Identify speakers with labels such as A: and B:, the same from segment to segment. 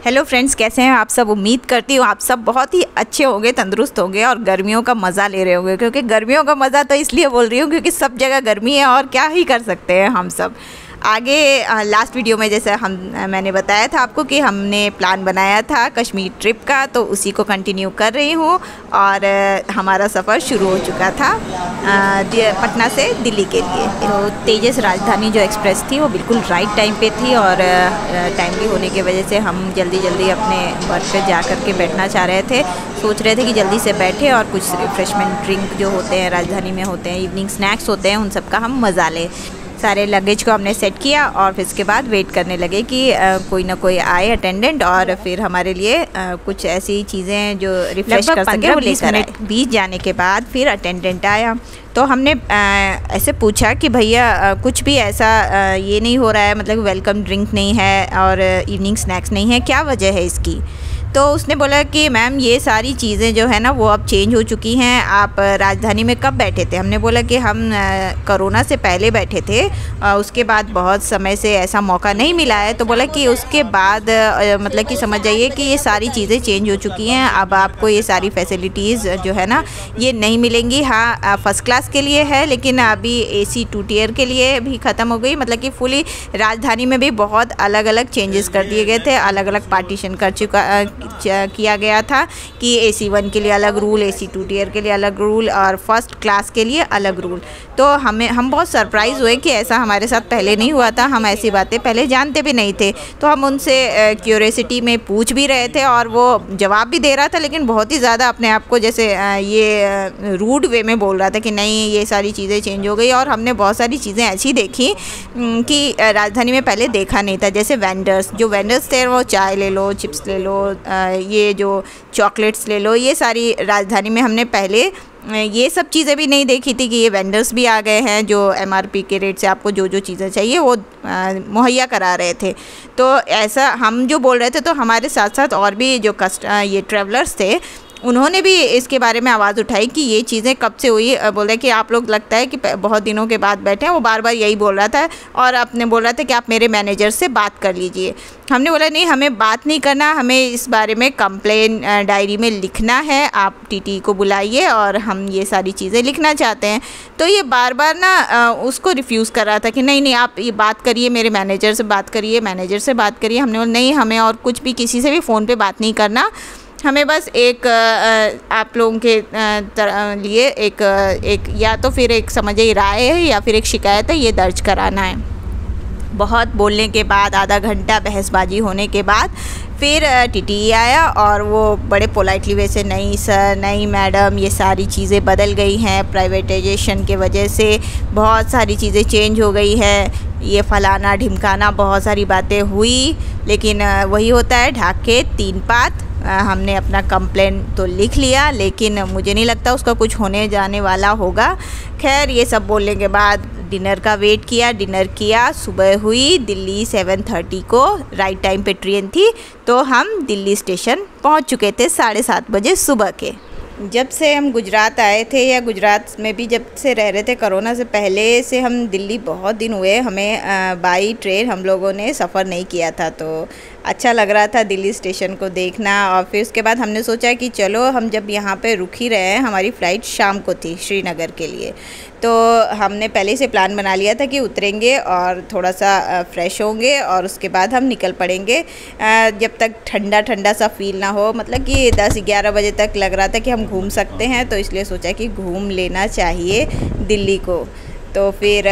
A: Hello friends, कैसे हैं आप सब। उम्मीद करती हूँ आप सब बहुत ही अच्छे होंगे, तंदुरुस्त होंगे और गर्मियों का मज़ा ले रहे होंगे। क्योंकि गर्मियों का मज़ा तो इसलिए बोल रही हूँ क्योंकि सब जगह गर्मी है और क्या ही कर सकते हैं हम सब। आगे लास्ट वीडियो में जैसे मैंने बताया था आपको कि हमने प्लान बनाया था कश्मीर ट्रिप का, तो उसी को कंटिन्यू कर रही हूँ। और हमारा सफ़र शुरू हो चुका था पटना से दिल्ली के लिए। तो तेजस राजधानी जो एक्सप्रेस थी वो बिल्कुल राइट टाइम पे थी और टाइमली होने की वजह से हम जल्दी जल्दी अपने बर्थ पे जा कर के बैठना चाह रहे थे। सोच रहे थे कि जल्दी से बैठे और कुछ रिफ़्रेशमेंट ड्रिंक जो होते हैं राजधानी में होते हैं, इवनिंग स्नैक्स होते हैं, उन सब का हम मज़ा लें। सारे लगेज को हमने सेट किया और फिर उसके बाद वेट करने लगे कि कोई ना कोई आए अटेंडेंट और फिर हमारे लिए कुछ ऐसी चीज़ें जो रिफ्रेश कर सके वो लेकर आए। 20 जाने के बाद फिर अटेंडेंट आया तो हमने ऐसे पूछा कि भैया कुछ भी ऐसा ये नहीं हो रहा है, मतलब वेलकम ड्रिंक नहीं है और इवनिंग स्नैक्स नहीं है, क्या वजह है इसकी। तो उसने बोला कि मैम ये सारी चीज़ें जो है ना वो अब चेंज हो चुकी हैं। आप राजधानी में कब बैठे थे। हमने बोला कि हम कोरोना से पहले बैठे थे, उसके बाद बहुत समय से ऐसा मौका नहीं मिला है। तो बोला कि उसके बाद मतलब कि समझ जाइए कि ये सारी चीज़ें चेंज हो चुकी हैं, अब आपको ये सारी फैसिलिटीज़ जो है ना ये नहीं मिलेंगी। हाँ, फर्स्ट क्लास के लिए है लेकिन अभी AC 2 टियर के लिए भी ख़त्म हो गई। मतलब कि फुली राजधानी में भी बहुत अलग अलग चेंजेस कर दिए गए थे, अलग अलग पार्टीशन किया गया था कि AC 1 के लिए अलग रूल, AC 2 टियर के लिए अलग रूल और फर्स्ट क्लास के लिए अलग रूल। तो हम बहुत सरप्राइज़ हुए कि ऐसा हमारे साथ पहले नहीं हुआ था, हम ऐसी बातें पहले जानते भी नहीं थे। तो हम उनसे क्यूरियोसिटी में पूछ भी रहे थे और वो जवाब भी दे रहा था, लेकिन बहुत ही ज़्यादा अपने आप को जैसे ये रूड वे में बोल रहा था कि नहीं ये सारी चीज़ें चेंज हो गई। और हमने बहुत सारी चीज़ें ऐसी देखी कि राजधानी में पहले देखा नहीं था। जैसे जो वेंडर्स थे वो चाय ले लो, चिप्स ले लो, ये जो चॉकलेट्स ले लो, ये सारी राजधानी में हमने पहले ये सब चीज़ें भी नहीं देखी थी कि ये वेंडर्स भी आ गए हैं जो MRP के रेट से आपको जो जो चीज़ें चाहिए वो मुहैया करा रहे थे। तो ऐसा हम जो बोल रहे थे तो हमारे साथ साथ और भी जो ये ट्रैवलर्स थे उन्होंने भी इसके बारे में आवाज़ उठाई कि ये चीज़ें कब से हुई। बोल रहे कि आप लोग लगता है कि बहुत दिनों के बाद बैठे हैं। वो बार बार यही बोल रहा था और अपने बोल रहा था कि आप मेरे मैनेजर से बात कर लीजिए। हमने बोला नहीं, हमें बात नहीं करना, हमें इस बारे में कंप्लेन डायरी में लिखना है, आप TT को बुलाइए और हम ये सारी चीज़ें लिखना चाहते हैं। तो ये बार बार ना उसको रिफ्यूज़ कर रहा था कि नहीं आप ये बात करिए, मेरे मैनेजर से बात करिए, मैनेजर से बात करिए। हमने बोला नहीं, हमें और कुछ भी किसी से भी फ़ोन पे बात नहीं करना, हमें बस एक आप लोगों के लिए एक या तो फिर एक समझिए राय है या फिर एक शिकायत है, ये दर्ज कराना है। बहुत बोलने के बाद, आधा घंटा बहसबाजी होने के बाद फिर TT आया और वो बड़े पोलाइटली वैसे नहीं सर, नहीं मैडम, ये सारी चीज़ें बदल गई हैं, प्राइवेटाइजेशन के वजह से बहुत सारी चीज़ें चेंज हो गई है, ये फलाना ढिमकाना बहुत सारी बातें हुई। लेकिन वही होता है ढाक के 3 पात। हमने अपना कंप्लेन तो लिख लिया लेकिन मुझे नहीं लगता उसका कुछ होने जाने वाला होगा। खैर ये सब बोलने के बाद डिनर का वेट किया, डिनर किया। सुबह हुई, दिल्ली 7:30 को राइट टाइम पे ट्रेन थी, तो हम दिल्ली स्टेशन पहुंच चुके थे 7:30 बजे सुबह के। जब से हम गुजरात आए थे या गुजरात में भी जब से रह रहे थे कोरोना से पहले से हम दिल्ली बहुत दिन हुए, हमें बाई ट्रेन हम लोगों ने सफ़र नहीं किया था। तो अच्छा लग रहा था दिल्ली स्टेशन को देखना। और फिर उसके बाद हमने सोचा कि चलो हम जब यहाँ पे रुक ही रहे हैं, हमारी फ़्लाइट शाम को थी श्रीनगर के लिए, तो हमने पहले से प्लान बना लिया था कि उतरेंगे और थोड़ा सा फ्रेश होंगे और उसके बाद हम निकल पड़ेंगे जब तक ठंडा ठंडा सा फील ना हो। मतलब कि 10-11 बजे तक लग रहा था कि हम घूम सकते हैं, तो इसलिए सोचा कि घूम लेना चाहिए दिल्ली को। तो फिर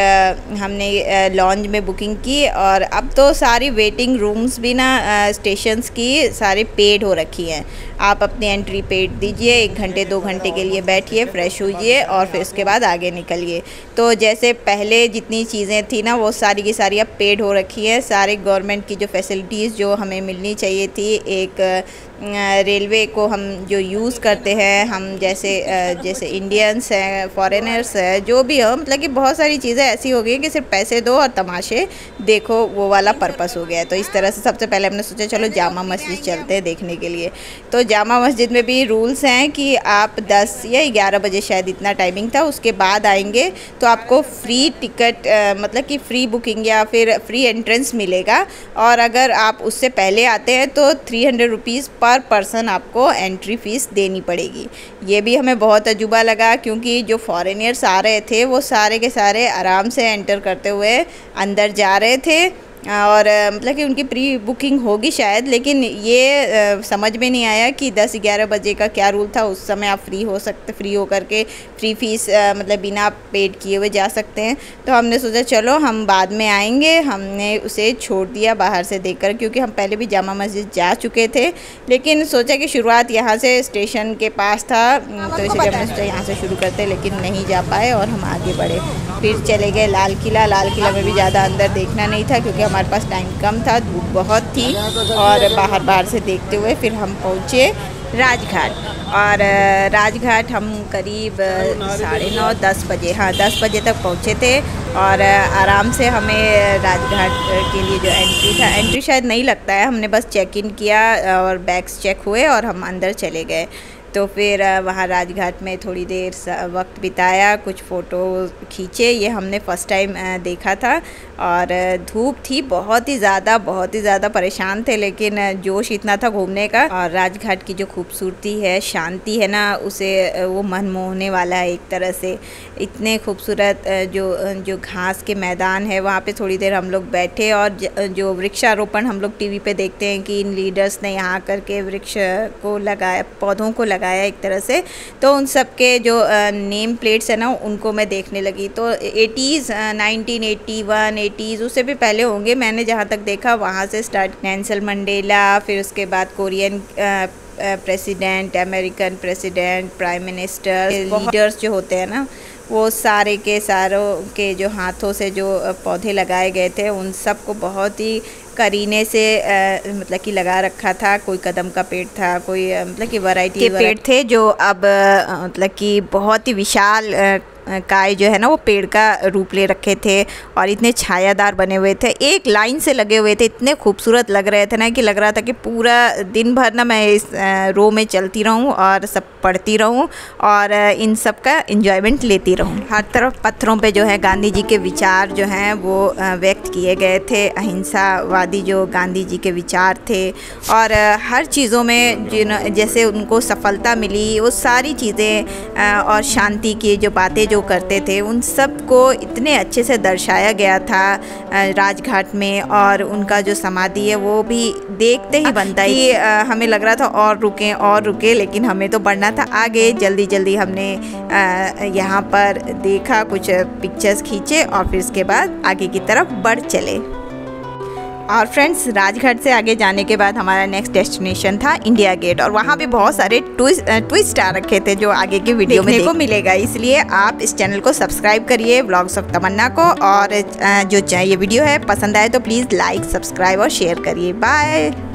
A: हमने लॉन्ज में बुकिंग की और अब तो सारी वेटिंग रूम्स भी ना स्टेशंस की सारे पेड हो रखी हैं। आप अपनी एंट्री पेड दीजिए, 1 घंटे 2 घंटे के लिए बैठिए, फ्रेश होइए और फिर उसके बाद आगे निकलिए। तो जैसे पहले जितनी चीज़ें थी ना वो सारी की सारी अब पेड हो रखी है। सारे गवर्नमेंट की जो फैसिलिटीज़ जो हमें मिलनी चाहिए थी, एक रेलवे को हम जो यूज़ करते हैं, हम जैसे इंडियंस हैं, फॉरेनर्स हैं, जो भी हो, मतलब कि बहुत सारी चीज़ें ऐसी हो गई कि सिर्फ पैसे दो और तमाशे देखो, वो वाला पर्पस हो गया है। तो इस तरह से सबसे पहले हमने सोचा चलो जामा मस्जिद चलते हैं देखने के लिए। तो जामा मस्जिद में भी रूल्स हैं कि आप 10 या 11 बजे, शायद इतना टाइमिंग था, उसके बाद आएंगे तो आपको फ्री टिकट, मतलब कि फ्री बुकिंग या फिर फ्री एंट्रेंस मिलेगा। और अगर आप उससे पहले आते हैं तो 300 रुपीज़ पर पर्सन आपको एंट्री फ़ीस देनी पड़ेगी। ये भी हमें बहुत अजूबा लगा, क्योंकि जो फॉरेनर्स आ रहे थे वो सारे के सारे आराम से एंटर करते हुए अंदर जा रहे थे, और मतलब कि उनकी प्री बुकिंग होगी शायद, लेकिन ये समझ में नहीं आया कि 10-11 बजे का क्या रूल था। उस समय आप फ्री हो करके फ्री फीस मतलब बिना पेड किए हुए जा सकते हैं। तो हमने सोचा चलो हम बाद में आएंगे, हमने उसे छोड़ दिया बाहर से देखकर, क्योंकि हम पहले भी जामा मस्जिद जा चुके थे, लेकिन सोचा कि शुरुआत यहाँ से स्टेशन के पास था, तो इसलिए हमने सोचा यहाँ से शुरू करते, लेकिन नहीं जा पाए और हम आगे बढ़े। फिर चले गए लाल किला में भी ज़्यादा अंदर देखना नहीं था, क्योंकि हमारे पास टाइम कम था, धूप बहुत थी, और बाहर से देखते हुए फिर हम पहुँचे राजघाट। और राजघाट हम करीब 9:30-10 बजे, हाँ 10 बजे तक पहुँचे थे। और आराम से हमें राजघाट के लिए जो एंट्री शायद नहीं लगता है, हमने बस चेक इन किया और बैग्स चेक हुए और हम अंदर चले गए। तो फिर वहाँ राजघाट में थोड़ी देर वक्त बिताया, कुछ फ़ोटो खींचे। ये हमने फ़र्स्ट टाइम देखा था, और धूप थी बहुत ही ज़्यादा परेशान थे, लेकिन जोश इतना था घूमने का। और राजघाट की जो खूबसूरती है, शांति है ना, उसे वो मन मोहने वाला है एक तरह से। इतने खूबसूरत जो घास के मैदान है, वहाँ पे थोड़ी देर हम लोग बैठे, और जो वृक्षारोपण हम लोग टीवी पे देखते हैं कि इन लीडर्स ने यहाँ करके वृक्ष को लगाया, पौधों को लगाया एक तरह से, तो उन सब के जो नेम प्लेट्स है ना, उनको मैं देखने लगी। तो 80s 1981 80s उससे भी पहले होंगे, मैंने जहाँ तक देखा वहाँ से स्टार्ट। नेल्सन मंडेला, फिर उसके बाद Korean president, American president, prime minister, leaders जो होते हैं ना, वो सारे के सारों के जो हाथों से जो पौधे लगाए गए थे, उन सब को बहुत ही करीने से मतलब कि लगा रखा था। कोई कदम का पेड़ था, कोई मतलब कि वैरायटी के पेड़ थे, जो अब मतलब कि बहुत ही विशाल काय जो है ना, वो पेड़ का रूप ले रखे थे, और इतने छायादार बने हुए थे, एक लाइन से लगे हुए थे, इतने खूबसूरत लग रहे थे ना कि लग रहा था कि पूरा दिन भर ना मैं इस रो में चलती रहूं और सब पढ़ती रहूं और इन सब का एंजॉयमेंट लेती रहूं। हर तरफ पत्थरों पे जो है गांधी जी के विचार जो हैं वो व्यक्त किए गए थे, अहिंसावादी जो गांधी जी के विचार थे। और हर चीज़ों में जैसे उनको सफलता मिली, वो सारी चीज़ें और शांति की जो बातें जो करते थे, उन सब को इतने अच्छे से दर्शाया गया था राजघाट में। और उनका जो समाधि है वो भी देखते ही बनता ही हमें लग रहा था और रुके, लेकिन हमें तो बढ़ना था आगे। जल्दी हमने यहाँ पर देखा, कुछ पिक्चर्स खींचे और फिर इसके बाद आगे की तरफ बढ़ चले। और फ्रेंड्स, राजघाट से आगे जाने के बाद हमारा नेक्स्ट डेस्टिनेशन था इंडिया गेट, और वहाँ भी बहुत सारे ट्विस्ट आ रखे थे जो आगे की वीडियो में देखने को मिलेगा। इसलिए आप इस चैनल को सब्सक्राइब करिए, व्लॉग्स ऑफ तमन्ना को, और जो ये वीडियो है पसंद आए तो प्लीज़ लाइक, सब्सक्राइब और शेयर करिए। बाय।